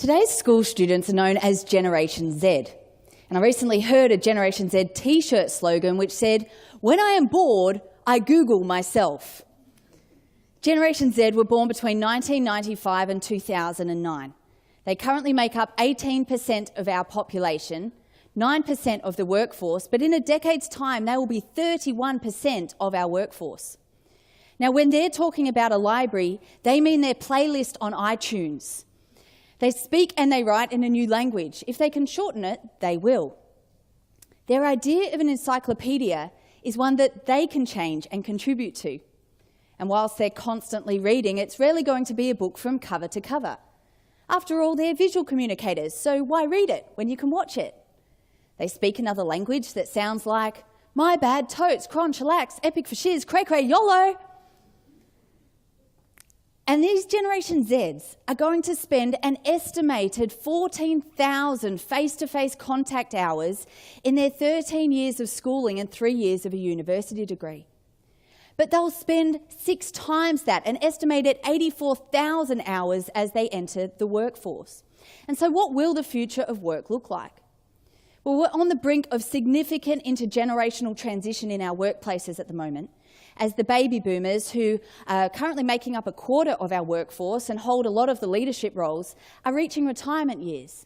Today's school students are known as Generation Z. And I recently heard a Generation Z t-shirt slogan which said, "When I am bored, I Google myself." Generation Z were born between 1995 and 2009. They currently make up 18% of our population, 9% of the workforce, but in a decade's time they will be 31% of our workforce. Now, when they're talking about a library, they mean their playlist on iTunes. They speak and they write in a new language. If they can shorten it, they will. Their idea of an encyclopedia is one that they can change and contribute to. And whilst they're constantly reading, it's rarely going to be a book from cover to cover. After all, they're visual communicators, so why read it when you can watch it? They speak another language that sounds like, "My bad, totes, cron, chillax, epic for shiz, cray cray, YOLO." And these Generation Zs are going to spend an estimated 14,000 face-to-face contact hours in their 13 years of schooling and 3 years of a university degree. But they'll spend 6 times that, an estimated 84,000 hours as they enter the workforce. And so what will the future of work look like? Well, we're on the brink of significant intergenerational transition in our workplaces at the moment, as the baby boomers, who are currently making up a quarter of our workforce and hold a lot of the leadership roles, are reaching retirement years.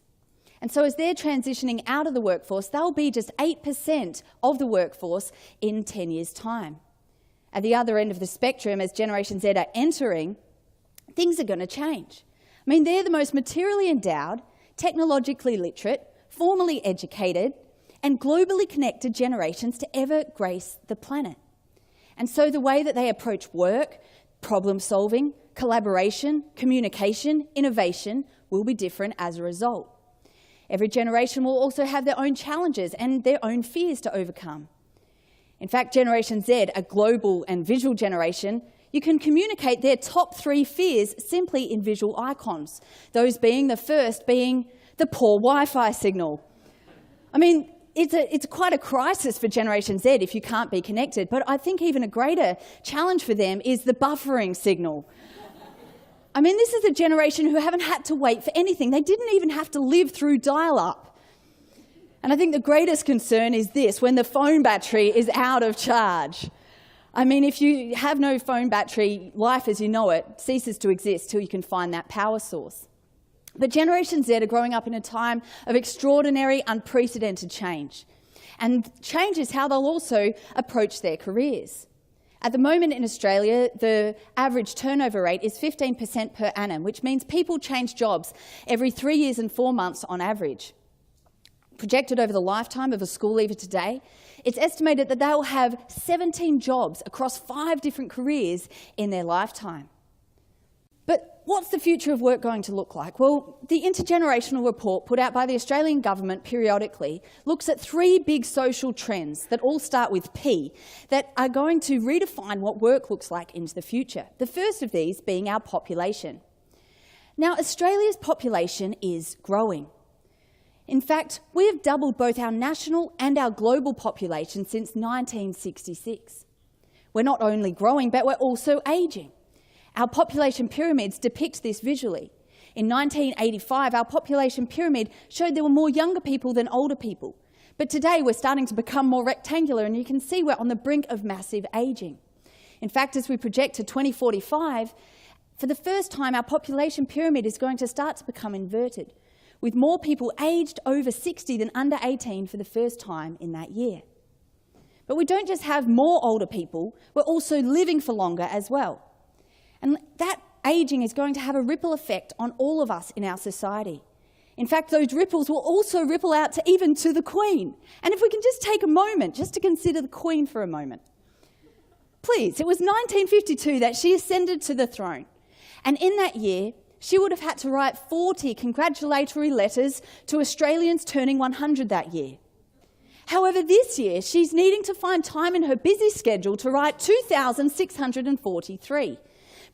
And so as they're transitioning out of the workforce, they'll be just 8% of the workforce in 10 years' time. At the other end of the spectrum, as Generation Z are entering, things are going to change. I mean, they're the most materially endowed, technologically literate, formally educated, and globally connected generations to ever grace the planet. And so the way that they approach work, problem solving, collaboration, communication, innovation will be different as a result. Every generation will also have their own challenges and their own fears to overcome. In fact, Generation Z, a global and visual generation, you can communicate their top 3 fears simply in visual icons. Those being, the first being the poor Wi-Fi signal. I mean, it's quite a crisis for Generation Z if you can't be connected, but I think even a greater challenge for them is the buffering signal. I mean, this is a generation who haven't had to wait for anything. They didn't even have to live through dial-up. And I think the greatest concern is this, when the phone battery is out of charge. I mean, if you have no phone battery, life as you know it ceases to exist till you can find that power source. But Generation Z are growing up in a time of extraordinary, unprecedented change. And change is how they'll also approach their careers. At the moment in Australia, the average turnover rate is 15% per annum, which means people change jobs every 3 years and 4 months on average. Projected over the lifetime of a school leaver today, it's estimated that they'll have 17 jobs across 5 different careers in their lifetime. But what's the future of work going to look like? Well, the intergenerational report put out by the Australian government periodically looks at 3 big social trends that all start with P that are going to redefine what work looks like into the future. The first of these being our population. Now, Australia's population is growing. In fact, we have doubled both our national and our global population since 1966. We're not only growing, but we're also ageing. Our population pyramids depict this visually. In 1985, our population pyramid showed there were more younger people than older people. But today, we're starting to become more rectangular, and you can see we're on the brink of massive ageing. In fact, as we project to 2045, for the first time, our population pyramid is going to start to become inverted, with more people aged over 60 than under 18 for the first time in that year. But we don't just have more older people, we're also living for longer as well. And that ageing is going to have a ripple effect on all of us in our society. In fact, those ripples will also ripple out to even to the Queen. And if we can just take a moment just to consider the Queen for a moment. Please, it was 1952 that she ascended to the throne. And in that year, she would have had to write 40 congratulatory letters to Australians turning 100 that year. However, this year, she's needing to find time in her busy schedule to write 2,643.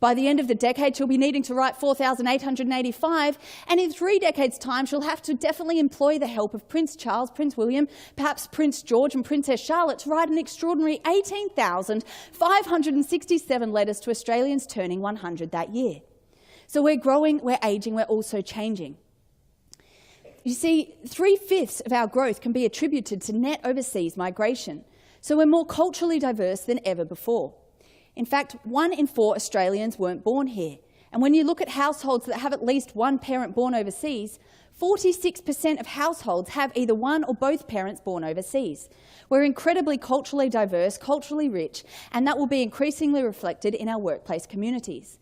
By the end of the decade, she'll be needing to write 4,885, and in 3 decades' time, she'll have to definitely employ the help of Prince Charles, Prince William, perhaps Prince George and Princess Charlotte to write an extraordinary 18,567 letters to Australians turning 100 that year. So we're growing, we're ageing, we're also changing. You see, 3/5 of our growth can be attributed to net overseas migration, so we're more culturally diverse than ever before. In fact, 1 in 4 Australians weren't born here, and when you look at households that have at least one parent born overseas, 46% of households have either one or both parents born overseas. We're incredibly culturally diverse, culturally rich, and that will be increasingly reflected in our workplace communities,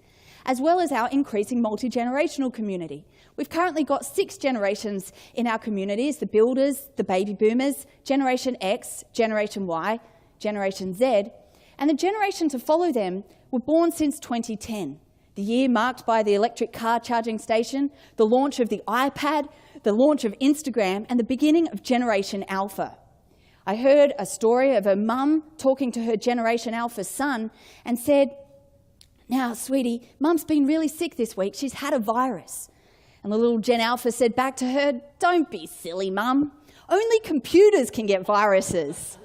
as well as our increasing multi-generational community. We've currently got 6 generations in our communities: the builders, the baby boomers, Generation X, Generation Y, Generation Z, and the generation to follow them were born since 2010. The year marked by the electric car charging station, the launch of the iPad, the launch of Instagram, and the beginning of Generation Alpha. I heard a story of a mum talking to her Generation Alpha son and said, "Now, sweetie, Mum's been really sick this week. She's had a virus." And the little Gen Alpha said back to her, "Don't be silly, Mum. Only computers can get viruses."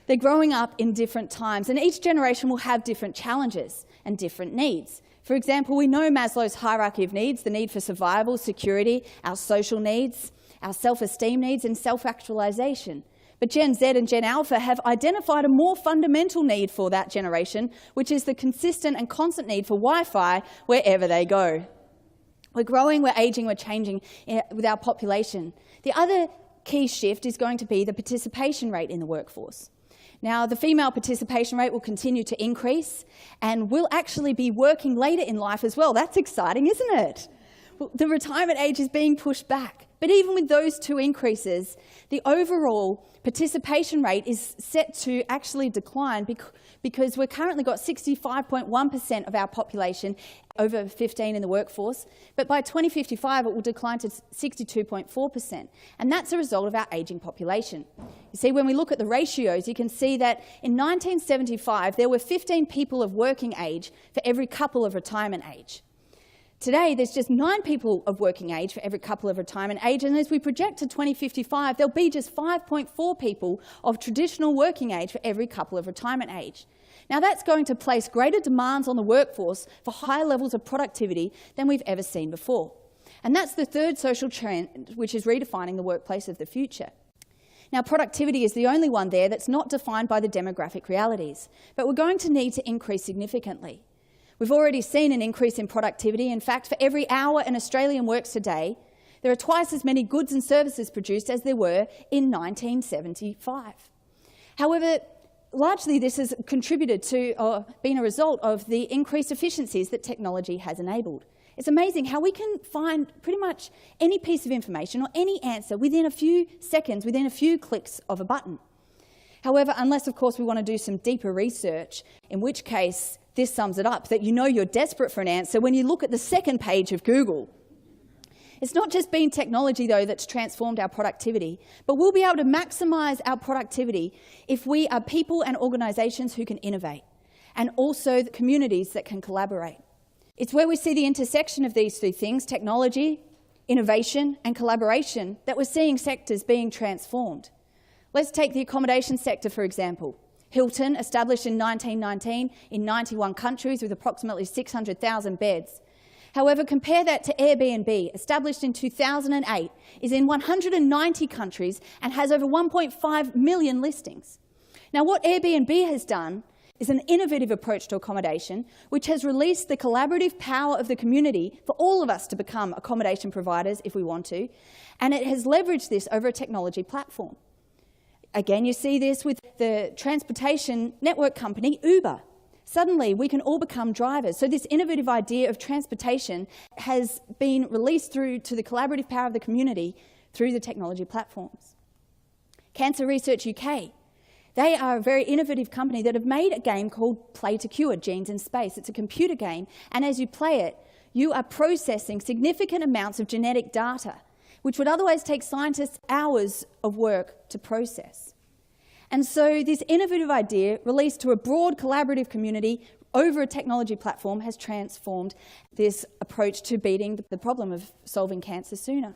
They're growing up in different times, and each generation will have different challenges and different needs. For example, we know Maslow's hierarchy of needs, the need for survival, security, our social needs, our self-esteem needs, and self-actualization. But Gen Z and Gen Alpha have identified a more fundamental need for that generation, which is the consistent and constant need for Wi-Fi wherever they go. We're growing, we're ageing, we're changing with our population. The other key shift is going to be the participation rate in the workforce. Now, the female participation rate will continue to increase, and we'll actually be working later in life as well. That's exciting, isn't it? Well, the retirement age is being pushed back. But even with those 2 increases, the overall participation rate is set to actually decline because we've currently got 65.1% of our population over 15 in the workforce, but by 2055 it will decline to 62.4%, and that's a result of our ageing population. You see, when we look at the ratios, you can see that in 1975 there were 15 people of working age for every couple of retirement age. Today, there's just 9 people of working age for every couple of retirement age, and as we project to 2055, there'll be just 5.4 people of traditional working age for every couple of retirement age. Now, that's going to place greater demands on the workforce for higher levels of productivity than we've ever seen before. And that's the third social trend, which is redefining the workplace of the future. Now, productivity is the only one there that's not defined by the demographic realities, but we're going to need to increase significantly. We've already seen an increase in productivity. In fact, for every hour an Australian works today, there are twice as many goods and services produced as there were in 1975. However, largely this has contributed to or been a result of the increased efficiencies that technology has enabled. It's amazing how we can find pretty much any piece of information or any answer within a few seconds, within a few clicks of a button. However, unless, of course, we want to do some deeper research, in which case this sums it up, that you know you're desperate for an answer when you look at the second page of Google. It's not just been technology, though, that's transformed our productivity, but we'll be able to maximise our productivity if we are people and organisations who can innovate, and also the communities that can collaborate. It's where we see the intersection of these 3 things, technology, innovation and collaboration, that we're seeing sectors being transformed. Let's take the accommodation sector, for example. Hilton, established in 1919 in 91 countries with approximately 600,000 beds. However, compare that to Airbnb, established in 2008, is in 190 countries and has over 1.5 million listings. Now, what Airbnb has done is an innovative approach to accommodation, which has released the collaborative power of the community for all of us to become accommodation providers if we want to, and it has leveraged this over a technology platform. Again, you see this with the transportation network company Uber. Suddenly, we can all become drivers. So this innovative idea of transportation has been released through to the collaborative power of the community through the technology platforms. Cancer Research UK. They are a very innovative company that have made a game called Play to Cure, Genes in Space. It's a computer game, and as you play it, you are processing significant amounts of genetic data, which would otherwise take scientists hours of work to process. And so this innovative idea, released to a broad collaborative community over a technology platform, has transformed this approach to beating the problem of solving cancer sooner.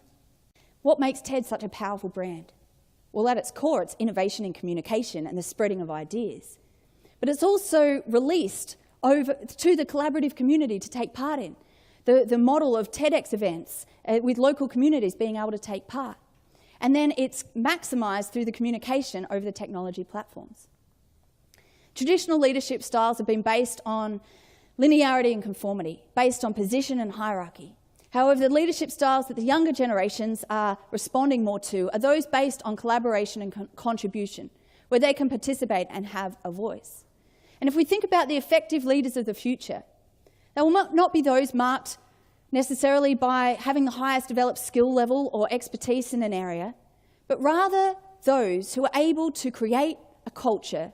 What makes TED such a powerful brand? Well, at its core, it's innovation in communication and the spreading of ideas. But it's also released over to the collaborative community to take part in. the model of TEDx events with local communities being able to take part. And then it's maximised through the communication over the technology platforms. Traditional leadership styles have been based on linearity and conformity, based on position and hierarchy. However, the leadership styles that the younger generations are responding more to are those based on collaboration and contribution, where they can participate and have a voice. And if we think about the effective leaders of the future, they will not be those marked necessarily by having the highest developed skill level or expertise in an area, but rather those who are able to create a culture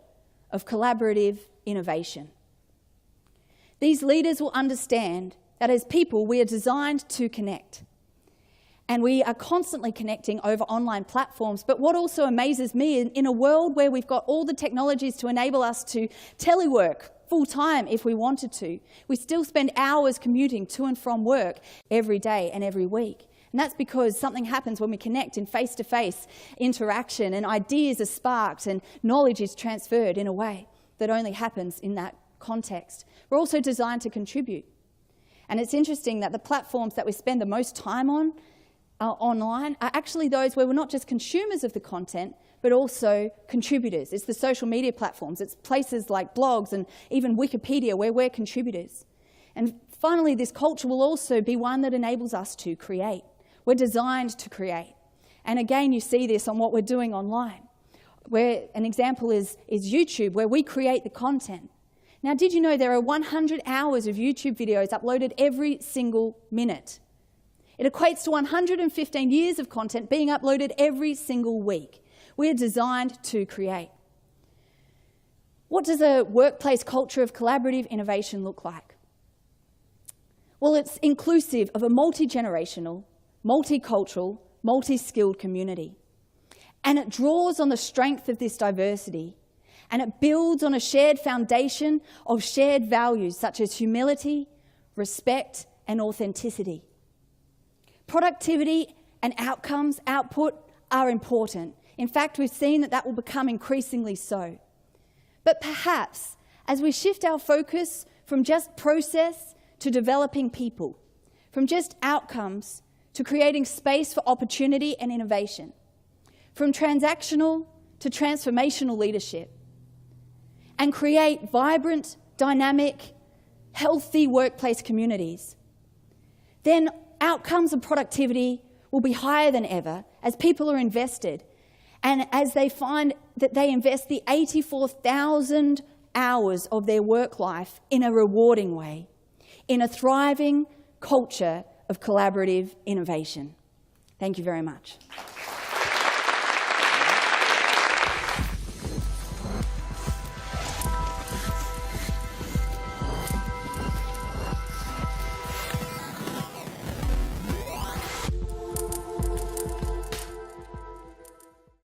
of collaborative innovation. These leaders will understand that as people we are designed to connect. And we are constantly connecting over online platforms. But what also amazes me, in a world where we've got all the technologies to enable us to telework full-time if we wanted to, we still spend hours commuting to and from work every day and every week. And that's because something happens when we connect in face-to-face interaction, and ideas are sparked and knowledge is transferred in a way that only happens in that context. We're also designed to contribute. And it's interesting that the platforms that we spend the most time on online are actually those where we're not just consumers of the content, but also contributors. It's the social media platforms. It's places like blogs and even Wikipedia where we're contributors. And finally, this culture will also be one that enables us to create. We're designed to create. And again, you see this on what we're doing online, where an example is YouTube, where we create the content. Now, did you know there are 100 hours of YouTube videos uploaded every single minute? It equates to 115 years of content being uploaded every single week. We are designed to create. What does a workplace culture of collaborative innovation look like? Well, it's inclusive of a multi-generational, multicultural, multi-skilled community. And it draws on the strength of this diversity, and it builds on a shared foundation of shared values such as humility, respect, and authenticity. Productivity and outcomes, output, are important. In fact, we've seen that will become increasingly so. But perhaps, as we shift our focus from just process to developing people, from just outcomes to creating space for opportunity and innovation, from transactional to transformational leadership, and create vibrant, dynamic, healthy workplace communities, then outcomes and productivity will be higher than ever as people are invested, and as they find that they invest the 84,000 hours of their work life in a rewarding way, in a thriving culture of collaborative innovation. Thank you very much.